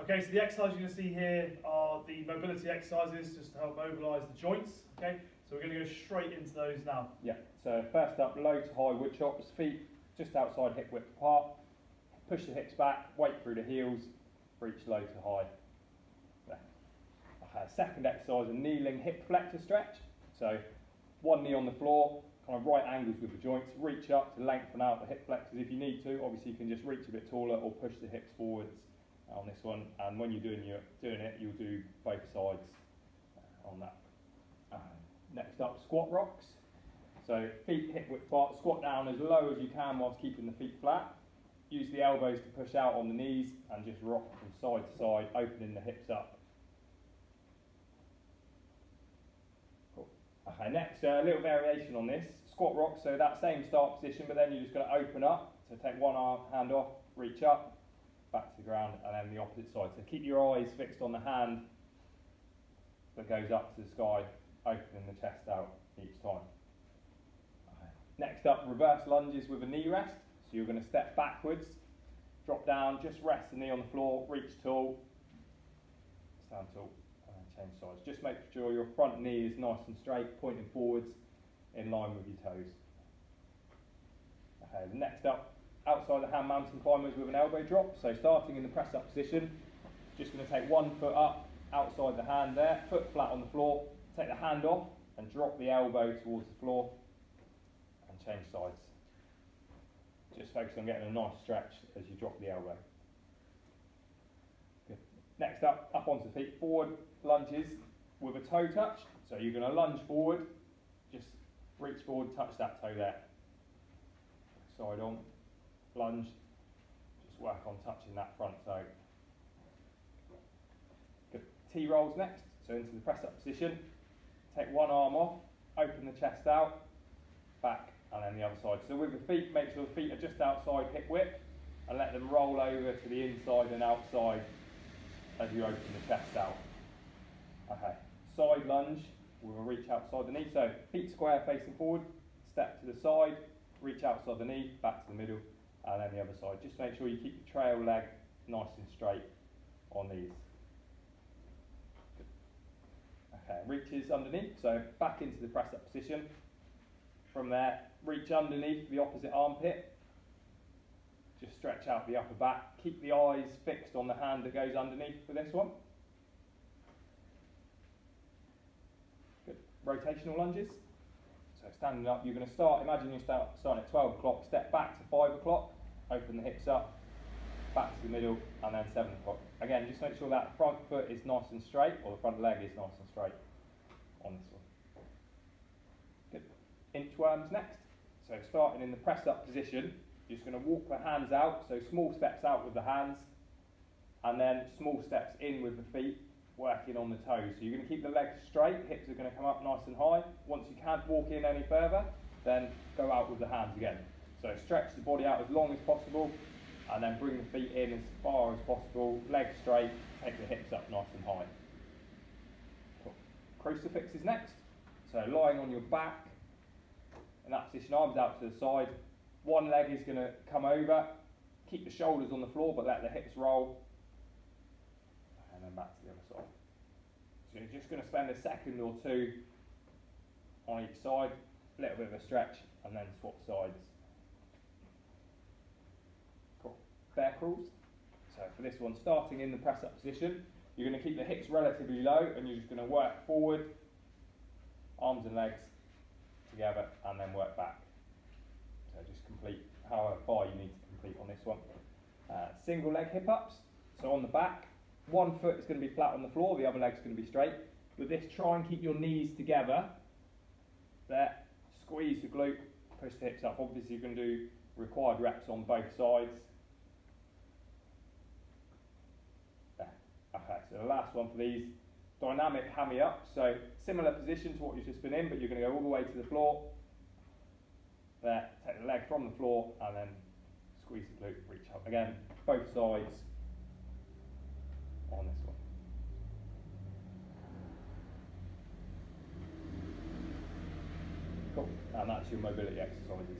Okay, so the exercises you're going to see here are the mobility exercises just to help mobilise the joints. Okay, so we're going to go straight into those now. Yeah, so first up, low to high wood chops, feet just outside hip width apart. Push the hips back, weight through the heels, reach low to high. There. Okay, second exercise, a kneeling hip flexor stretch. So one knee on the floor, kind of right angles with the joints, reach up to lengthen out the hip flexors if you need to. Obviously you can just reach a bit taller or push the hips forwards on this one, and when you're doing it, you'll do both sides on that. Next up, squat rocks. So feet hip width apart, squat down as low as you can whilst keeping the feet flat. Use the elbows to push out on the knees and just rock from side to side, opening the hips up. Cool. Okay, next, a little variation on this. Squat rock, so that same start position, but then you're just going to open up. So take one arm, hand off, reach up, back to the ground, and then the opposite side. So keep your eyes fixed on the hand that goes up to the sky, opening the chest out each time. Okay. Next up, reverse lunges with a knee rest. So you're going to step backwards, drop down, just rest the knee on the floor, reach tall, stand tall, and change sides. Just make sure your front knee is nice and straight, pointing forwards, in line with your toes. Okay, the next up, outside the hand mountain climbers with an elbow drop. So starting in the press up position, just going to take one foot up, outside the hand there, foot flat on the floor, take the hand off and drop the elbow towards the floor and change sides. Just focus on getting a nice stretch as you drop the elbow. Good. Next up onto the feet, forward lunges with a toe touch. So you're going to lunge forward, just reach forward, touch that toe there. Side on, lunge, just work on touching that front toe. Good. T-rolls next, so into the press up position. Take one arm off, open the chest out, back, and then the other side. So with the feet, make sure the feet are just outside hip width and let them roll over to the inside and outside as you open the chest out. Okay, side lunge with a reach outside the knee. So feet square facing forward, step to the side, reach outside the knee, back to the middle, and then the other side. Just make sure you keep the trail leg nice and straight on these. Good. Okay, reaches underneath, so back into the press up position. From there, reach underneath the opposite armpit. Just stretch out the upper back. Keep the eyes fixed on the hand that goes underneath for this one. Good. Rotational lunges. So standing up, you're going to start, imagine you're starting at 12 o'clock, step back to 5 o'clock, open the hips up, back to the middle, and then 7 o'clock. Again, just make sure that front foot is nice and straight, or the front leg is nice and straight on this one. Good. Inchworms next. So starting in the press up position, you're just going to walk the hands out, so small steps out with the hands, and then small steps in with the feet, working on the toes. So you're going to keep the legs straight, hips are going to come up nice and high. Once you can't walk in any further, then go out with the hands again. So stretch the body out as long as possible, and then bring the feet in as far as possible, legs straight, take the hips up nice and high. Cool. Crucifix is next. So lying on your back, in that position, arms out to the side. One leg is going to come over, keep the shoulders on the floor, but let the hips roll, and then back to the other side. So you're just going to spend a second or two on each side, a little bit of a stretch, and then swap sides. Cool. Bear crawls. So for this one, starting in the press up position, you're going to keep the hips relatively low, and you're just going to work forward, arms and legs together, and then work back. So just complete however far you need to complete on this one. Single leg hip ups. So on the back, one foot is going to be flat on the floor, the other leg is going to be straight. With this, try and keep your knees together. There, squeeze the glute, push the hips up. Obviously you're going to do required reps on both sides. There. Okay, so the last one for these, dynamic hammy up. So similar position to what you've just been in, but you're going to go all the way to the floor. There, take the leg from the floor and then squeeze the glute, reach up. Again, both sides on this one. Cool, and that's your mobility exercises.